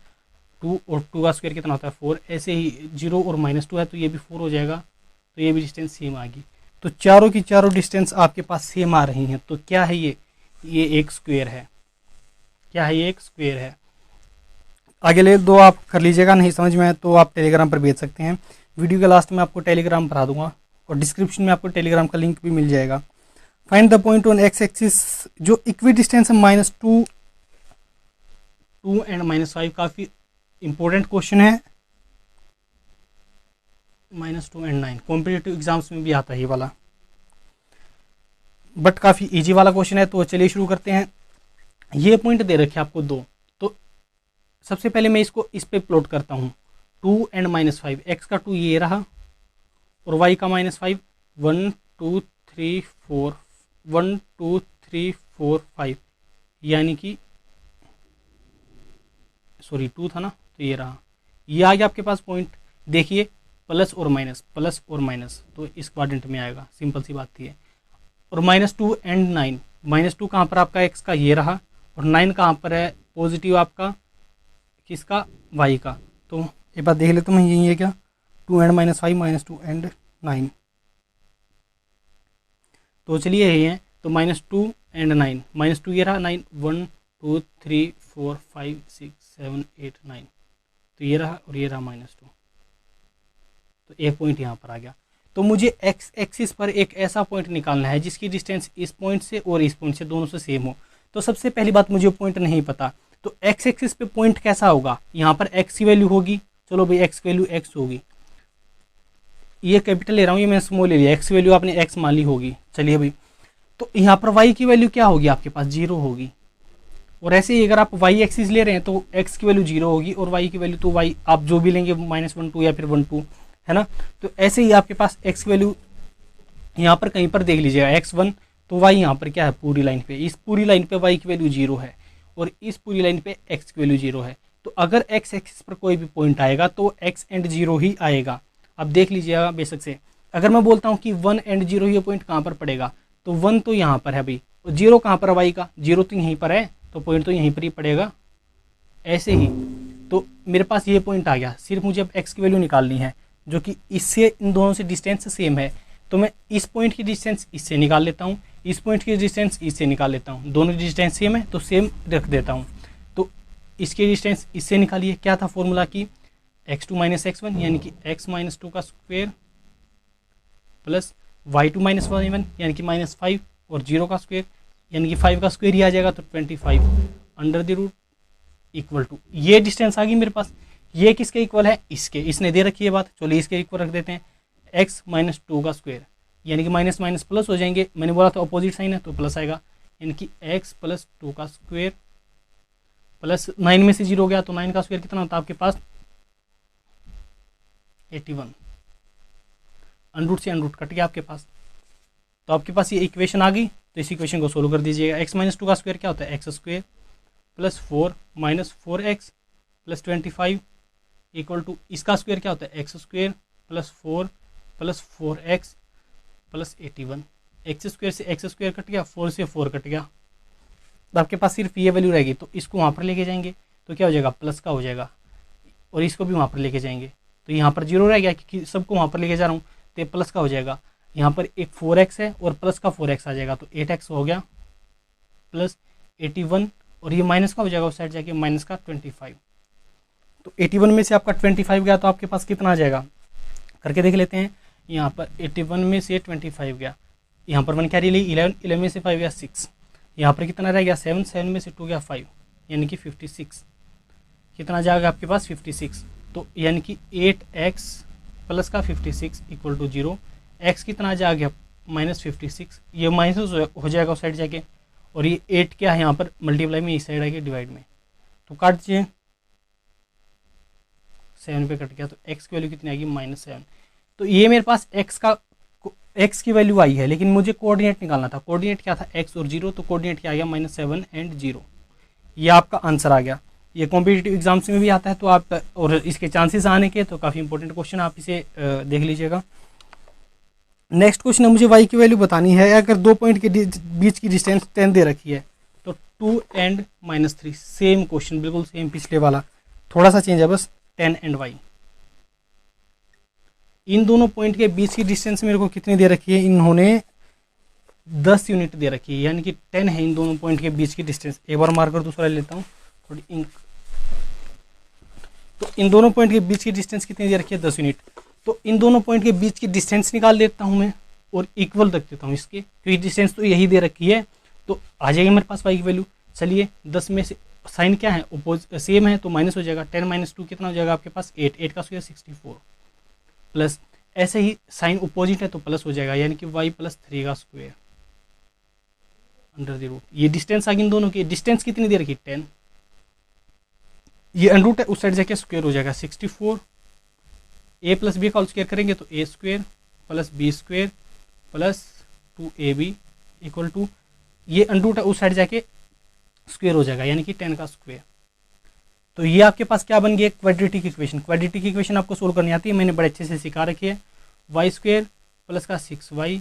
2, और 2 का स्क्वायर कितना होता है 4। ऐसे ही 0 और -2 है तो ये भी 4 हो जाएगा, तो ये भी डिस्टेंस सेम आ गई। तो चारों की चारों डिस्टेंस आपके पास सेम आ रही हैं, तो क्या है ये एक स्क्वायर है। क्या है, ये एक स्क्वायर है। आगे ले दो आप कर लीजिएगा, नहीं समझ में आए तो आप टेलीग्राम पर भेज सकते हैं। वीडियो के लास्ट में आपको टेलीग्राम भरा दूंगा और डिस्क्रिप्शन में आपको टेलीग्राम का लिंक भी मिल जाएगा। Find the point on x axis, जो इक्वी डिस्टेंस है -2 एंड -5, काफ़ी इंपॉर्टेंट क्वेश्चन है। -2 एंड 9 कॉम्पिटिटिव एग्जाम्स में भी आता है ये वाला, बट काफ़ी इजी वाला क्वेश्चन है। तो चलिए शुरू करते हैं। ये पॉइंट दे रखे आपको 2, तो सबसे पहले मैं इसको इस पे प्लॉट करता हूँ। 2 एंड -5, एक्स का 2 ये रहा और y का -5, 1 2 3 4, 1 2 3 4 5, यानी कि सॉरी 2 था ना, तो ये रहा, ये आ गया आपके पास पॉइंट। देखिए प्लस और माइनस, तो इस क्वाड्रेंट में आएगा, सिंपल सी बात थी है। और -2 एंड 9, -2 कहाँ पर आपका एक्स का ये रहा और 9 कहाँ पर है, पॉजिटिव आपका किसका, y का। तो एक बात देख लेते हैं, यही है क्या, 2 एंड -5, -2 एंड 9। तो चलिए यही है, तो -2 एंड 9, -2 ये रहा 9, 1 2 3 4 5 6 7 8 9, तो ये रहा और ये रहा -2, तो एक पॉइंट यहाँ पर आ गया। तो मुझे एक्स एक्सिस पर एक ऐसा पॉइंट निकालना है जिसकी डिस्टेंस इस पॉइंट से और इस पॉइंट से दोनों से सेम हो। तो सबसे पहली बात, मुझे पॉइंट नहीं पता, तो एक्स एक्सिस पे पॉइंट कैसा होगा, यहाँ पर एक्स की वैल्यू होगी, चलो भाई एक्स की वैल्यू एक्स होगी, ये कैपिटल ले रहा हूँ, ये मैंने स्मॉल ले लिया, एक्स की वैल्यू आपने एक्स मान ली होगी, चलिए भाई। तो यहाँ पर वाई की वैल्यू क्या होगी आपके पास, 0 होगी। और ऐसे ही अगर आप वाई एक्सिस ले रहे हैं तो एक्स की वैल्यू 0 होगी और वाई की वैल्यू तो वाई आप जो भी लेंगे -1 2 या फिर 1 2, है ना। तो ऐसे ही आपके पास एक्स की वैल्यू यहाँ पर कहीं पर देख लीजिएगा x1, तो y यहाँ पर क्या है, पूरी लाइन पे, इस पूरी लाइन पे y की वैल्यू 0 है और इस पूरी लाइन पे x की वैल्यू 0 है। तो अगर x एक्सिस पर कोई भी पॉइंट आएगा तो x एंड 0 ही आएगा। अब देख लीजिएगा बेशक से, अगर मैं बोलता हूँ कि 1 एंड 0 ये पॉइंट कहाँ पर पड़ेगा, तो 1 तो यहाँ पर है भाई, और 0 कहाँ पर है y का, 0 तो यहीं पर है, तो पॉइंट तो यहीं पर ही पड़ेगा। ऐसे ही तो मेरे पास ये पॉइंट आ गया, सिर्फ मुझे अब x की वैल्यू निकालनी है जो कि इससे इन दोनों से डिस्टेंस सेम है। तो मैं इस पॉइंट की डिस्टेंस इससे निकाल लेता हूँ, इस पॉइंट की डिस्टेंस इससे निकाल लेता हूँ, दोनों की डिस्टेंस सेम है तो सेम रख देता हूँ। तो इसकी डिस्टेंस इससे निकालिए, क्या था फॉर्मूला की, x2 - x1 यानी कि x - 2 का स्क्वायर प्लस y2 - 1 यानी कि -5 और 0 का स्क्वायर यानी कि 5 का स्क्वायर ही आ जाएगा, तो 25 under the root equal to, ये डिस्टेंस आ गई मेरे पास। ये किसके इक्वल है, इसके, इसने दे रखी है बात, चलिए इसके इक्वल रख देते हैं, x - 2 का स्क्वायर यानी कि माइनस माइनस प्लस हो जाएंगे, मैंने बोला था अपोजिट साइन है तो प्लस आएगा, यानी कि x + 2 का स्क्वायर प्लस 9 में से 0 गया तो 9 का स्क्वायर कितना होता है आपके पास 81, अनरूट से अनरूट कट गया आपके पास। तो आपके पास ये इक्वेशन आ गई, तो इस इक्वेशन को सोल्व कर दीजिएगा। x - 2 का स्क्वायर क्या होता है, x square plus 4 minus 4x plus 25 equal to इसका स्क्वायर क्या होता है, x square plus 4 plus 4x plus 81। X square से एक्स स्क्वायर कट गया, 4 से 4 कट गया, तो आपके पास सिर्फ ये वैल्यू रहेगी। तो इसको वहाँ पर लेके जाएंगे तो क्या हो जाएगा, प्लस का हो जाएगा, और इसको भी वहाँ पर लेके जाएंगे तो यहाँ पर 0 रह गया क्योंकि सबको वहाँ पर लेके जा रहा हूँ, तो ये प्लस का हो जाएगा। यहाँ पर एक 4x है और प्लस का 4x आ जाएगा, तो 8x हो गया प्लस 81, और ये माइनस का हो जाएगा उस साइड जाके, माइनस का 25। तो 81 में से आपका 25 गया तो आपके पास कितना आ जाएगा, करके देख लेते हैं। यहाँ पर 81 में से 25 गया, यहाँ पर 1 कैरी ली 11, 11 में से 5 गया 6, यहाँ पर कितना रह गया 7, 7 में से 2 गया 5, यानी कि 56। कितना जाएगा आपके पास 56, तो यानी कि 8x प्लस का 56 इक्वल टू 0। x कितना जा गया -56, ये माइनस हो जाएगा उस साइड जाके, और ये 8 क्या है यहाँ पर मल्टीप्लाई में, इस साइड आएगी डिवाइड में, तो काट दीजिए 7 पे कट गया, तो x की वैल्यू कितनी आएगी -7। तो ये मेरे पास x की वैल्यू आई है, लेकिन मुझे कोऑर्डिनेट निकालना था। कोऑर्डिनेट क्या था, x और 0, तो कोऑर्डिनेट क्या आ गया -7 एंड 0। ये आपका आंसर आ गया। ये कॉम्पिटिटिव एग्जाम्स में भी आता है, तो आप और इसके चांसेस आने के, तो काफ़ी इंपॉर्टेंट क्वेश्चन, आप इसे देख लीजिएगा। नेक्स्ट क्वेश्चन है, मुझे y की वैल्यू बतानी है। अगर दो पॉइंट के बीच की डिस्टेंस 10 दे रखी है तो 2 एंड -3, सेम क्वेश्चन बिल्कुल सेम पिछले वाला, थोड़ा सा चेंज है बस, 10 एंड y। इन दोनों पॉइंट के बीच की डिस्टेंस मेरे को कितनी दे रखी है, इन्होंने 10 यूनिट दे रखी है, यानी कि 10 है इन दोनों पॉइंट के बीच की डिस्टेंस। एक बार मार्कर दूसरा ले लेता हूँ, थोड़ी इंक। तो इन दोनों पॉइंट के बीच की डिस्टेंस कितनी दे रखी है, 10 यूनिट। तो इन दोनों पॉइंट के बीच की डिस्टेंस निकाल देता हूँ मैं और इक्वल रख देता हूँ इसके, क्योंकि डिस्टेंस तो यही दे रखी है, तो आ जाएगी मेरे पास y की वैल्यू। चलिए 10 में से साइन क्या है, सेम है तो माइनस हो जाएगा, 10 - 2 कितना हो जाएगा आपके पास 8, 8 का स्क्वायर 64, प्लस ऐसे ही साइन अपोजिट है तो प्लस हो जाएगा, यानी कि y + 3 का स्क्वायर अंडर द रूट। ये डिस्टेंस आ गई इन दोनों की, डिस्टेंस कितनी दे रखी 10, ये अंडर है उस साइड जाके स्क्वायर हो जाएगा 64, a + b का होल स्क्वायर करेंगे तो a² + b² + 2ab equal to, ये अंडर है उस साइड जाके स्क्वायर हो जाएगा, यानी कि 10 का स्क्वायर। तो ये आपके पास क्या बन गया, क्वाड्रेटिक इक्वेशन। क्वाड्रेटिक इक्वेशन आपको सोल्व करनी आती है, मैंने बड़े अच्छे से सिखा रखी है। y² प्लस का 6y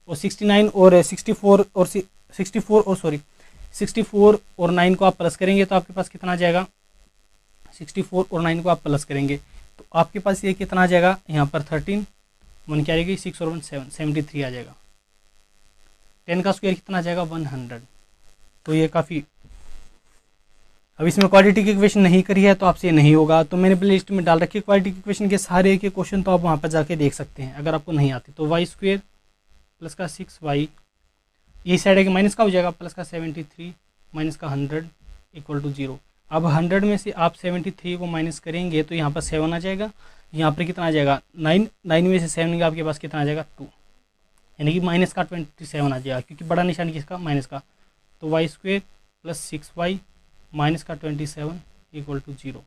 और 69 और 64 और 64 और 9 को आप प्लस करेंगे तो आपके पास कितना आ जाएगा, 64 और 9 को आप प्लस करेंगे तो आपके पास ये कितना आ जाएगा, यहाँ पर 13, 1 क्या आएगी 6 और 1 7, 73 आ जाएगा। 10 का स्क्वायर कितना आ जाएगा 100। तो ये काफ़ी, अब इसमें क्वाड्रेटिक इक्वेशन नहीं करी है तो आपसे ये नहीं होगा, तो मैंने प्ले लिस्ट में डाल रखी है क्वाड्रेटिक इक्वेशन के सारे के क्वेश्चन, तो आप वहाँ पर जाके देख सकते हैं अगर आपको नहीं आती। तो वाई स्क्वायर प्लस का 6y, ये साइड है कि माइनस का हो जाएगा, प्लस का 73 माइनस का 100 इक्वल टू 0। अब 100 में से आप 73 को माइनस करेंगे तो यहाँ पर 7 आ जाएगा, यहाँ पर कितना आ जाएगा 9, 9 में से 7 का आपके पास कितना आ जाएगा 2, यानी कि माइनस का 27 आ जाएगा, क्योंकि बड़ा निशान किसका माइनस का। तो Y square plus 6y minus का 27 इक्वल टू 0।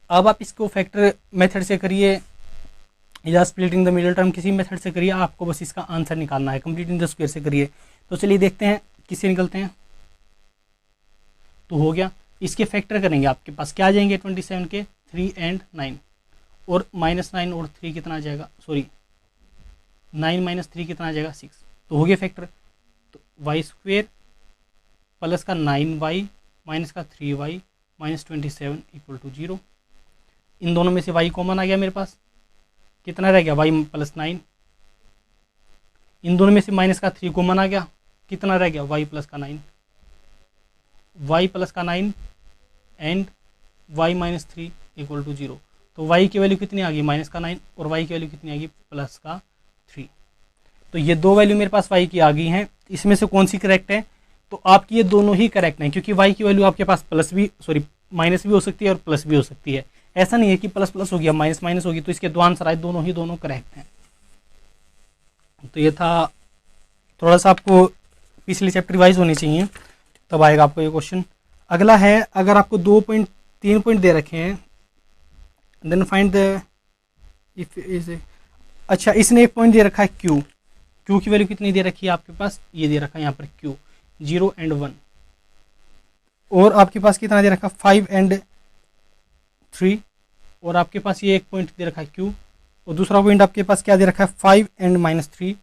अब आप इसको फैक्टर मेथड से करिए या स्प्लिटिंग द मिडिल टर्म, किसी मेथड से करिए, आपको बस इसका आंसर निकालना है। कंप्लीटिंग द स्क्वायर से करिए। तो चलिए देखते हैं किससे निकलते हैं। तो हो गया, इसके फैक्टर करेंगे, आपके पास क्या आ जाएंगे 27 के 3 एंड 9, और -9 और 3 कितना आ जाएगा, सॉरी 9 माइनस 3 कितना आ जाएगा 6। तो हो गया फैक्टर। तो वाई स्क्वेयर प्लस का 9y माइनस का 3y माइनस 27 इक्वल टू 0। इन दोनों में से y कॉमन आ गया मेरे पास, कितना रह गया y प्लस 9। इन दोनों में से माइनस का 3 कॉमन आ गया, कितना रह गया y प्लस का 9, y प्लस का 9 and y minus 3 equal to 0। तो y की वैल्यू कितनी आ गई माइनस का 9, और y की वैल्यू कितनी आ गई प्लस का 3। तो ये दो वैल्यू मेरे पास y की आ गई हैं, इसमें से कौन सी करेक्ट है। तो आपकी ये दोनों ही करेक्ट हैं, क्योंकि y की वैल्यू आपके पास प्लस भी, सॉरी माइनस भी हो सकती है और प्लस भी हो सकती है। ऐसा नहीं है कि प्लस प्लस हो गया माइनस माइनस होगी, तो इसके दो आंसर आए, दोनों ही दोनों करेक्ट हैं। तो ये था, थोड़ा सा आपको पिछले चैप्टर रिवाइज होनी चाहिए, तब आएगा आपको ये क्वेश्चन। अगला है, अगर आपको 3 पॉइंट दे रखे हैं, then find the if is, अच्छा इसने एक पॉइंट दे रखा है Q की वैल्यू कितनी दे रखी है आपके पास, ये दे रखा है यहाँ पर Q 0 एंड 1, और आपके पास कितना दे रखा है 5 एंड 3, और आपके पास ये एक पॉइंट दे रखा है Q, और दूसरा पॉइंट आपके पास क्या दे रखा है 5 एंड -3,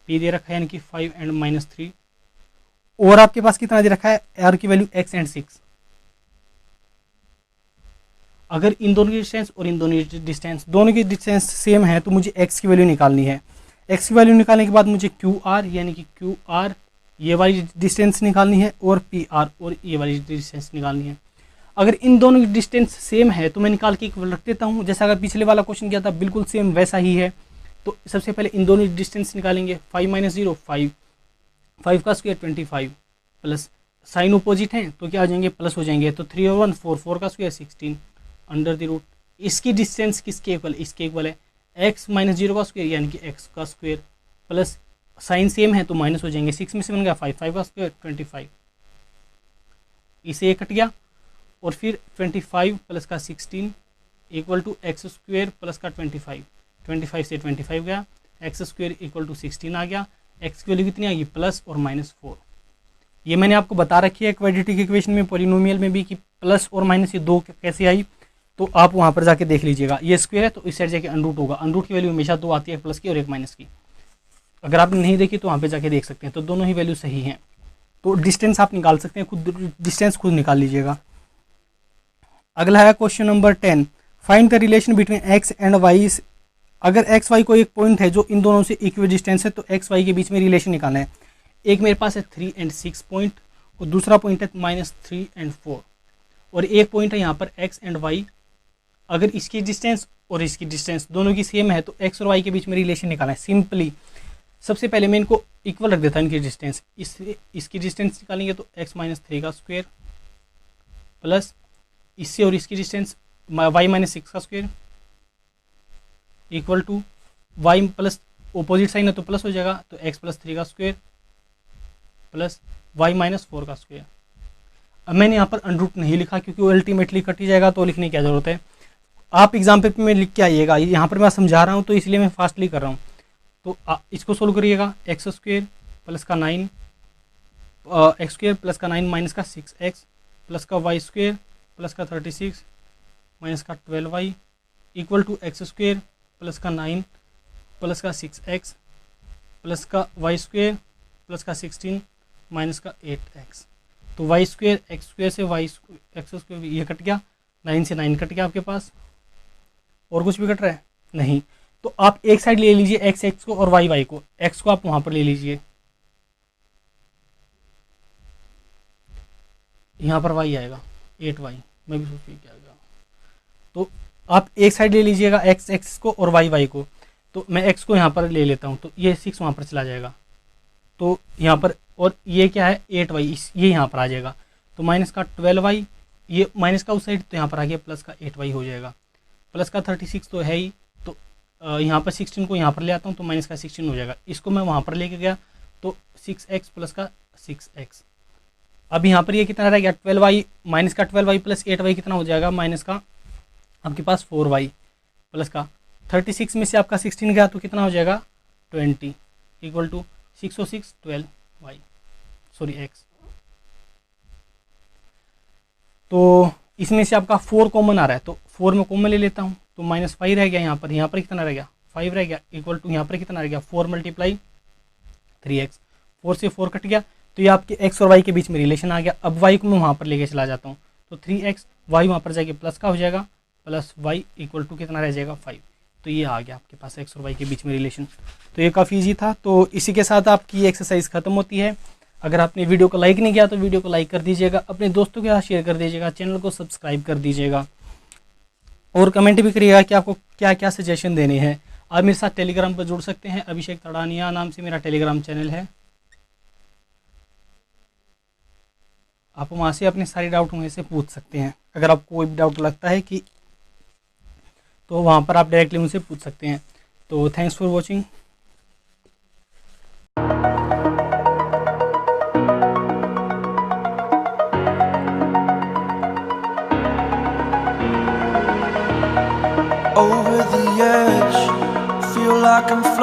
P दे रखा है यानी कि 5 एंड -3, और आपके पास कितना दे रखा है R की वैल्यू x एंड 6। अगर इन दोनों की डिस्टेंस और इन दोनों की डिस्टेंस सेम है तो मुझे x की वैल्यू निकालनी है। x की वैल्यू निकालने के बाद मुझे QR यानी कि QR ये वाली डिस्टेंस निकालनी है, और PR और ये वाली डिस्टेंस निकालनी है। अगर इन दोनों की डिस्टेंस सेम है तो मैं निकाल के इक्वल रख देता हूँ, जैसा अगर पिछले वाला क्वेश्चन किया था बिल्कुल सेम वैसा ही है। तो सबसे पहले इन दोनों की डिस्टेंस निकालेंगे, 5 - 0 5, 5 का स्क्वायर 25, प्लस साइन अपोजिट है तो क्या आ जाएंगे प्लस हो जाएंगे, तो 3 और 1 4, 4 का स्क्वायर 16 अंडर द रूट। इसकी डिस्टेंस किसके इक्वल, इसके इक्वल है x - 0 का स्क्वायर यानी कि x का स्क्वायर, प्लस साइन सेम है तो माइनस हो जाएंगे, 6 में से बन गया 5, 5 का स्क्वायर 25, इसे ये कट गया, और फिर 25 प्लस का 16 equal to x square plus का 25, 25 से 25 गया, x स्क्वायर इक्वल टू 16 आ गया, x की वैल्यू कितनी आ गई प्लस और -4। ये मैंने आपको बता रखी है क्वाड्रेटिक इक्वेशन में, पॉलिनोमियल में भी, कि प्लस और माइनस ये दो कैसे आई, तो आप वहाँ पर जाके देख लीजिएगा। ये स्क्वायर है तो इस साइड जाके अनरूट होगा, अनरूट की वैल्यू हमेशा 2 आती है, प्लस की और एक माइनस की। अगर आपने नहीं देखी तो वहाँ पे जाके देख सकते हैं, तो दोनों ही वैल्यू सही हैं। तो डिस्टेंस आप निकाल सकते हैं, खुद डिस्टेंस खुद निकाल लीजिएगा। अगला है question number 10, find the relation between x and y। अगर एक्स वाई को एक पॉइंट है जो इन दोनों से इक्वल डिस्टेंस है तो एक्स वाई के बीच में रिलेशन निकालना है। एक मेरे पास है 3 एंड 6 पॉइंट, और दूसरा पॉइंट है -3 एंड 4, और एक पॉइंट है यहाँ पर x एंड y। अगर इसकी डिस्टेंस और इसकी डिस्टेंस दोनों की सेम है तो x और y के बीच में रिलेशन निकालना है। सिंपली सबसे पहले मैं इनको इक्वल रख देता हूँ, इनकी डिस्टेंस, इसकी डिस्टेंस निकालेंगे तो x - 3 का स्क्वायर प्लस इससे और इसकी डिस्टेंस y - 6 का square equal to y plus opposite sign है तो प्लस हो जाएगा, तो x + 3 का स्क्वायर प्लस y - 4 का स्क्वायर। अब मैंने यहाँ पर अनरूट नहीं लिखा क्योंकि वो अल्टीमेटली कट ही जाएगा, तो लिखने की क्या जरूरत है। आप एग्जाम पेपर में लिख के आइएगा, यहाँ पर मैं समझा रहा हूँ तो इसलिए मैं फास्टली कर रहा हूँ। तो इसको सोल्व करिएगा, x स्क्वायर प्लस का 9 x स्क्वायर प्लस का 9 माइनस का 6x प्लस का y स्क्वायर प्लस का 36 माइनस का 12y equal to x square plus का 9 प्लस का 6x प्लस का y स्क्वायर प्लस का 16 माइनस का 8x। तो y स्क्वायर x स्क्वायर से x स्क्वायर ये कट गया, 9 से 9 कट गया आपके पास, और कुछ भी कट रहा है नहीं। तो आप एक साइड ले लीजिए x को और y को, x को आप वहाँ पर ले लीजिए, यहाँ पर y आएगा 8y। मैं भी सोच क्या आएगा। तो आप एक साइड ले लीजिएगा x एक्सिस को और y y को। तो मैं x को यहाँ पर ले लेता हूँ, तो ये 6 वहाँ पर चला जाएगा। तो यहाँ पर और ये क्या है 8y, ये यहाँ पर आ जाएगा। तो माइनस का 12y, ये माइनस का उस साइड, तो यहाँ पर आ गया प्लस का 8y हो जाएगा। प्लस का 36 तो है ही, तो यहाँ पर 16 को यहाँ पर ले आता हूँ, तो माइनस का 16 हो जाएगा। इसको मैं वहाँ पर लेके गया तो 6x प्लस का 6x। अब यहाँ पर ये कितना रह गया 12y, माइनस का 12y प्लस 8y कितना हो जाएगा, माइनस का आपके पास 4y प्लस का 36 में से आपका 16 गया तो कितना हो जाएगा 20 इक्वल टू 6 और 6 12y सॉरी x। तो इसमें से आपका 4 कॉमन आ रहा है, तो 4 में कॉमन ले लेता हूँ, तो -5 रह गया। यहाँ पर कितना रह गया 5 रह गया इक्वल टू यहाँ पर कितना रह गया 4 × 3x। 4 से 4 कट गया, तो ये आपके x और y के बीच में रिलेशन आ गया। अब y को मैं वहाँ पर लेके चला जाता हूँ, तो 3x y वहाँ पर जाके प्लस का हो जाएगा, प्लस y इक्वल टू कितना रह जाएगा 5। तो ये आ गया आपके पास x और y के बीच में रिलेशन। तो ये काफ़ी ईजी था। तो इसी के साथ आपकी एक्सरसाइज खत्म होती है। अगर आपने वीडियो को लाइक नहीं किया तो वीडियो को लाइक कर दीजिएगा, अपने दोस्तों के साथ शेयर कर दीजिएगा, चैनल को सब्सक्राइब कर दीजिएगा और कमेंट भी करिएगा कि आपको क्या क्या सजेशन देने हैं। आप मेरे साथ टेलीग्राम पर जुड़ सकते हैं, अभिषेक तड़ानिया नाम से मेरा टेलीग्राम चैनल है। आप वहाँ से अपने सारे डाउट वहीं से पूछ सकते हैं। अगर आपको कोई भी डाउट लगता है कि तो वहाँ पर आप डायरेक्टली मुझसे पूछ सकते हैं। तो thanks for watching. Over the edge, feel like I'm floating.